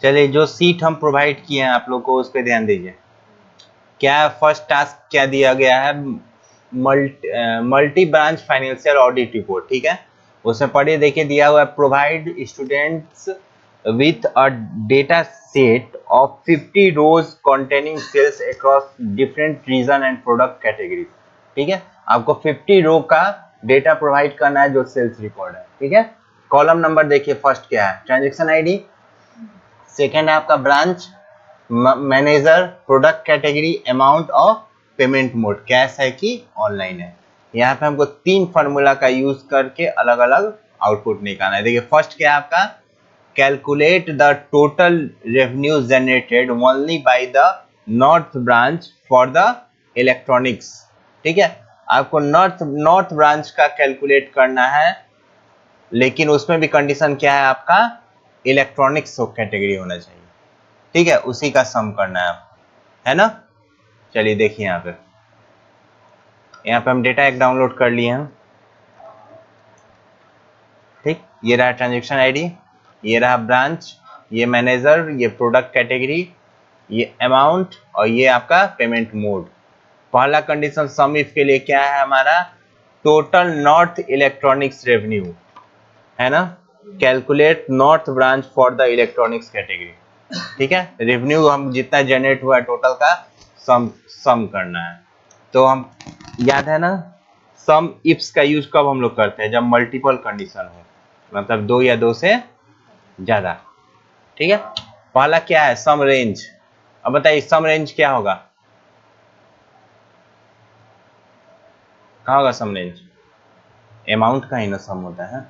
चलिए, जो सीट हम प्रोवाइड किए हैं आप लोग को, उस पर ध्यान दीजिए। क्या फर्स्ट टास्क क्या दिया गया है? Multi branch financial audit report, ठीक है। उसमें पढ़िए, देखिए दिया हुआ है, provide students with a data set of 50 rows containing sales across different region and product category, ठीक है। आपको 50 रो का डेटा प्रोवाइड करना है जो सेल्स रिकॉर्ड है, ठीक है। कॉलम नंबर देखिए, फर्स्ट क्या है? Transaction ID. सेकेंड है आपका branch manager, product category, amount और पेमेंट मोड, कैश है कि ऑनलाइन है। यहाँ पे हमको 3 फार्मूला का यूज करके अलग अलग आउटपुट निकालना है। देखिए फर्स्ट क्या है आपका? Calculate the total revenue generated only by the north branch for the electronics, ठीक है। आपको नॉर्थ ब्रांच का कैलकुलेट करना है, लेकिन उसमें भी कंडीशन क्या है आपका? इलेक्ट्रॉनिक्स कैटेगरी होना चाहिए, ठीक है। उसी का सम करना है आपको, है ना। चलिए देखिए यहाँ पे हम डेटा एक डाउनलोड कर लिए हैं, ठीक। ये रहा ट्रांजेक्शन आईडी, ये रहा ब्रांच, ये मैनेजर, ये प्रोडक्ट कैटेगरी, ये अमाउंट और ये आपका पेमेंट मोड। पहला कंडीशन सम इफ के लिए क्या है हमारा? टोटल नॉर्थ इलेक्ट्रॉनिक्स रेवेन्यू, है ना। Calculate north branch for the electronics category, ठीक है। रेवेन्यू हम जितना जनरेट हुआ टोटल का सम करना है। तो हम याद है ना, सम इफ्स का यूज कब हम लोग करते हैं? जब मल्टीपल कंडीशन हो, मतलब 2 या 2 से ज्यादा, ठीक है। पहला क्या है? सम रेंज। अब बताइए सम रेंज क्या होगा? कहाँ होगा सम रेंज? अमाउंट का ही ना सम होता है,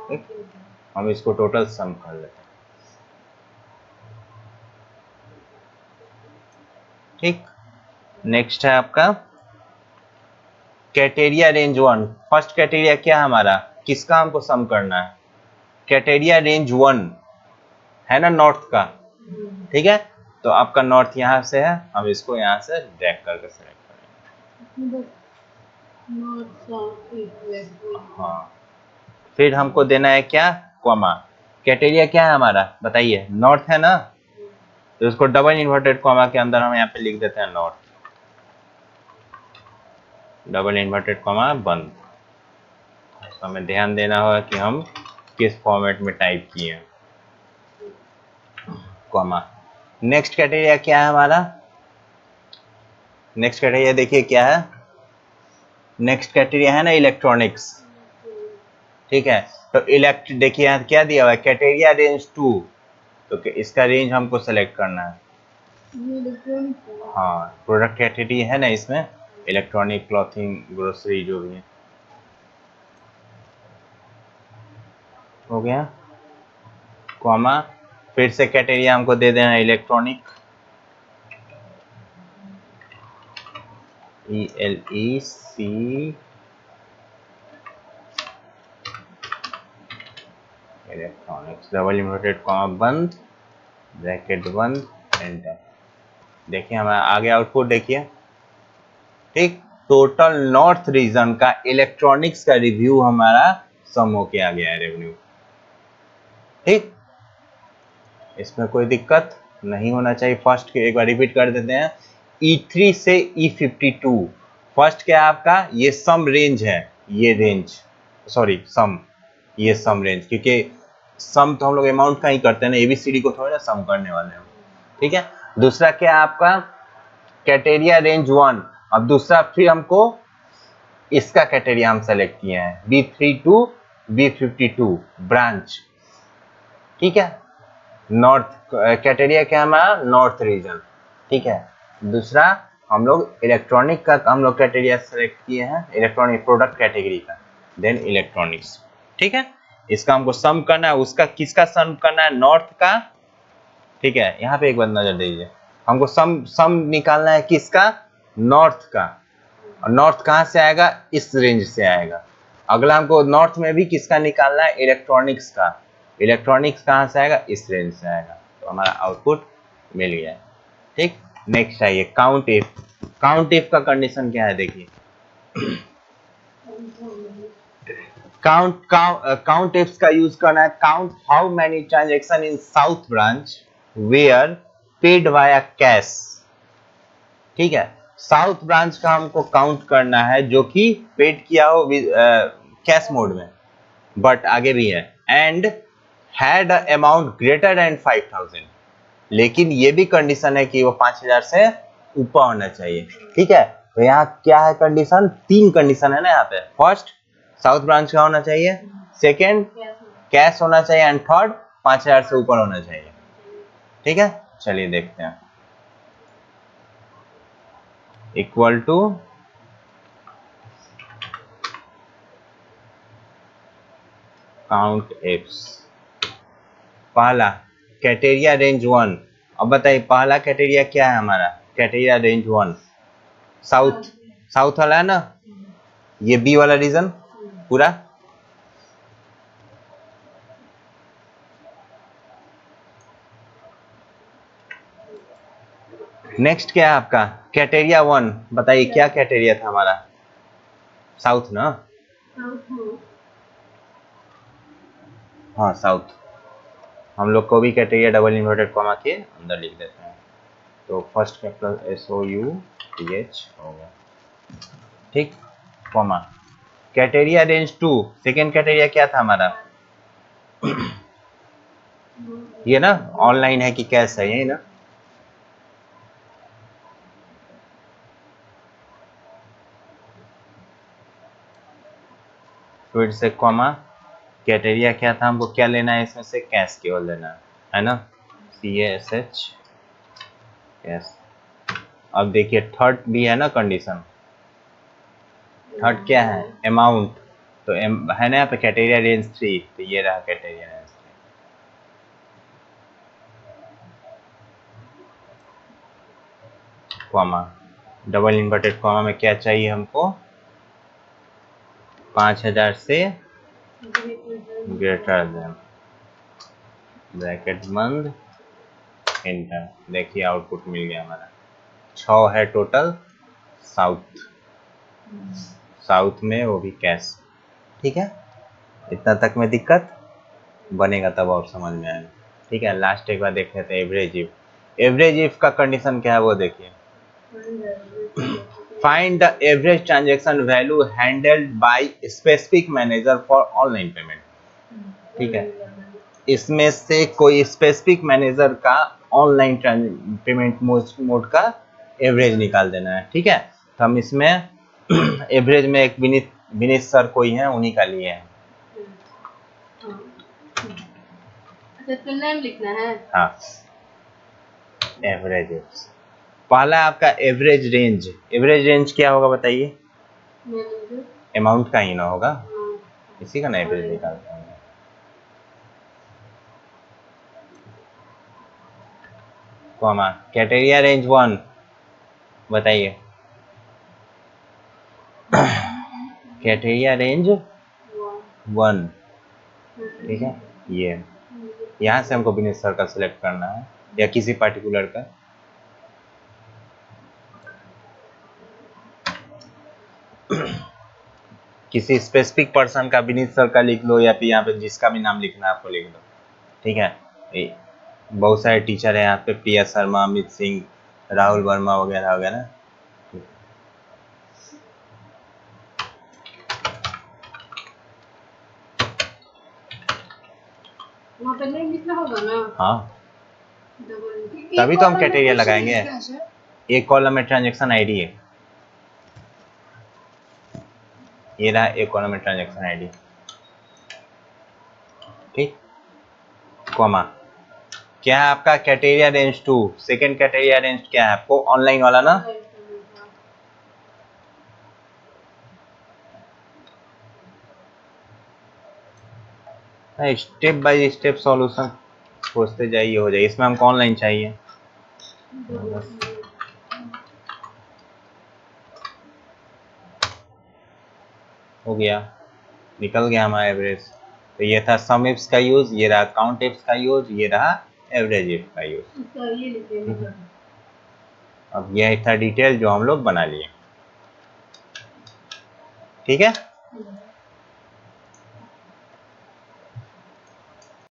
ठीक? हम इसको टोटल सम कर लेते हैं, ठीक। नेक्स्ट है आपका कैटेरिया रेंज 1। फर्स्ट कैटेरिया क्या है हमारा? किसका हमको सम करना है? कैटेरिया रेंज 1 है ना, नॉर्थ का, ठीक है। तो आपका नॉर्थ यहाँ से है, हम इसको यहाँ से ड्रैग करके सेलेक्ट करेंगे। हाँ, फिर हमको देना है क्या? कॉमा। कैटेरिया क्या है हमारा? बताइए, नॉर्थ है ना, तो इसको डबल इन्वर्टेड कॉमा के अंदर हम यहाँ पे लिख देते हैं नॉर्थ, डबल इन्वर्टेड कॉमा बंद। तो हमें ध्यान देना होगा कि हम किस फॉर्मेट में टाइप किए हैं, कॉमा। नेक्स्ट क्राइटेरिया क्या है हमारा? नेक्स्ट क्राइटेरिया देखिए क्या है? नेक्स्ट क्राइटेरिया है ना इलेक्ट्रॉनिक्स, ठीक है। तो देखिए यहाँ क्या दिया हुआ है? कैटेरिया रेंज 2, तो इसका रेंज हमको सेलेक्ट करना है। हाँ, प्रोडक्ट कैटेगरी है ना इसमें, इलेक्ट्रॉनिक, क्लॉथिंग, ग्रोसरी, जो भी है। हो गया कॉमा। फिर से कैटेरिया हमको दे देना electronic, ELEC, electronics, double inverted comma बंद, ब्रैकेट बंद, एंटर। देखिए हमारा आगे आउटपुट देखिए, ठीक। टोटल नॉर्थ रीजन का इलेक्ट्रॉनिक्स का रिव्यू हमारा सम होके आ गया है, रेवेन्यू, ठीक। इसमें कोई दिक्कत नहीं होना चाहिए। फर्स्ट के एक बार रिपीट कर देते हैं, E3 से E52। फर्स्ट क्या है आपका? ये सम रेंज है, ये रेंज, सॉरी सम, ये सम रेंज, क्योंकि सम तो हम लोग अमाउंट का ही करते हैं ना, ABCD को थोड़ा ना सम करने वाले हैं, ठीक है। दूसरा क्या है आपका? कैटेरिया रेंज 1। अब दूसरा फिर हमको इसका कैटेरिया हम सेलेक्ट किए हैं, B3 to B52 ब्रांच, ठीक है। नॉर्थ कैटेरिया क्या है हमारा? नॉर्थ रीजन, ठीक है। दूसरा हम लोग इलेक्ट्रॉनिक का हम लोग कैटेरिया सेलेक्ट किए हैं, इलेक्ट्रॉनिक प्रोडक्ट कैटेगरी का, देन इलेक्ट्रॉनिक्स, ठीक है। इसका हमको सम करना है, उसका किसका सम करना है? नॉर्थ का, ठीक है। यहाँ पे एक बार नजर दीजिए, हमको सम निकालना है किसका? नॉर्थ का। और नॉर्थ कहाँ से आएगा? इस रेंज से आएगा। अगला हमको नॉर्थ में भी किसका निकालना है? इलेक्ट्रॉनिक्स का। इलेक्ट्रॉनिक्स कहाँ से आएगा? इस रेंज से आएगा। तो हमारा आउटपुट मिल गया है, ठीक। नेक्स्ट आइए काउंट इफ। काउंट इफ का कंडीशन क्या है? देखिए काउंट इफ का यूज करना है, count how many transaction in south branch were paid via cash. ठीक है, साउथ ब्रांच का हमको काउंट करना है जो कि पेड किया हो कैश मोड में, बट आगे भी है and had amount greater than 5000, लेकिन ये भी कंडीशन है कि वो 5000 से ऊपर होना चाहिए। ठीक है, तो यहाँ क्या है कंडीशन, 3 कंडीशन है ना यहाँ पे। फर्स्ट साउथ ब्रांच का होना चाहिए, सेकेंड कैश होना चाहिए एंड थर्ड 5000 से ऊपर होना चाहिए। ठीक है, चलिए देखते हैं। इक्वल टू काउंट एप्स, पहला कैटेरिया रेंज 1। अब बताइए पहला कैटेरिया क्या है हमारा, कैटेरिया रेंज 1 साउथ, साउथ वाला है ना, ये बी वाला रीजन पूरा। नेक्स्ट क्या है आपका कैटेरिया 1, बताइए क्या कैटेरिया था हमारा, साउथ ना, हाँ साउथ। हम लोग को भी कैटेरिया डबल इन्वर्टेड कॉमा के अंदर लिख देते हैं, तो फर्स्ट कैपिटल SOUTH होगा। ठीक, कॉमा कैटेरिया रेंज 2, सेकेंड कैटेरिया क्या था हमारा, ये ना ऑनलाइन है कि कैश है, यही ना। फिर से कॉमा, कैटेरिया क्या था, हमको क्या लेना है इसमें से, कैश केवल लेना है ना, CASH कैश। अब देखिए थर्ड भी है ना कंडीशन, थर्ड क्या है अमाउंट, तो है ना यहाँ पे कैटेरिया रेंज 3, तो ये रहा criteria range 3। Comma double inverted comma में क्या चाहिए हमको, 5000 से ग्रेटर देन, ब्रैकेट बंद, एंटर। देखिए आउटपुट मिल गया हमारा, 6 है टोटल साउथ, साउथ में वो भी कैश। ठीक है, इतना तक में दिक्कत बनेगा तब और समझ में आएगा। ठीक है, लास्ट एक बार देख लेते हैं एवरेज इफ। एवरेज इफ का कंडीशन क्या है वो देखिए, find the average transaction value handled by specific manager for online payment. ठीक है, इसमें से कोई स्पेसिफिक मैनेजर का ऑनलाइन पेमेंट मोड का एवरेज निकाल देना है। ठीक है, तो हम इसमें एवरेज में एक विनीत सर कोई है, उन्हीं का लिए हैं। अच्छा, नेम लिखना है, हाँ एवरेज। पहला आपका एवरेज रेंज, एवरेज रेंज क्या होगा बताइए, अमाउंट का ही ना होगा, इसी का ना एवरेज निकालते हैं। कॉमा कैटेरिया रेंज 1 बताइए, कैटेरिया रेंज 1। ठीक है, ये यहाँ से हमको बिजनेस सर्कल सेलेक्ट करना है या किसी पर्टिकुलर का, किसी स्पेसिफिक पर्सन का विनीत सर का लिख लो या फिर यहाँ पे जिसका भी नाम लिखना है आपको लिख दो। ठीक है, बहुत सारे टीचर हैं यहाँ पे, प्रिया शर्मा, अमित सिंह, राहुल वर्मा वगैरह वगैरह। वहाँ पे नहीं लिखना होगा ना, हाँ तभी तो हम कैटेरिया लगाएंगे। एक कॉलम में ट्रांजैक्शन आईडी है, ये रहा एक कॉलम में ट्रांजैक्शन आईडी। ठीक, कॉमा क्या है आपका कैटेरिया रेंज 2, सेकंड कैटेरिया रेंज क्या है आपको, ऑनलाइन वाला ना। स्टेप बाय स्टेप सॉल्यूशन सोचते जाइए, हो जाए। इसमें हमको ऑनलाइन चाहिए, हो गया, निकल गया हमारा एवरेज। तो ये था सम इफ्स का यूज, ये रहा काउंट इफ्स का यूज, ये रहा एवरेज इफ का यूज। अब यह था डिटेल जो हम लोग बना लिए। ठीक है,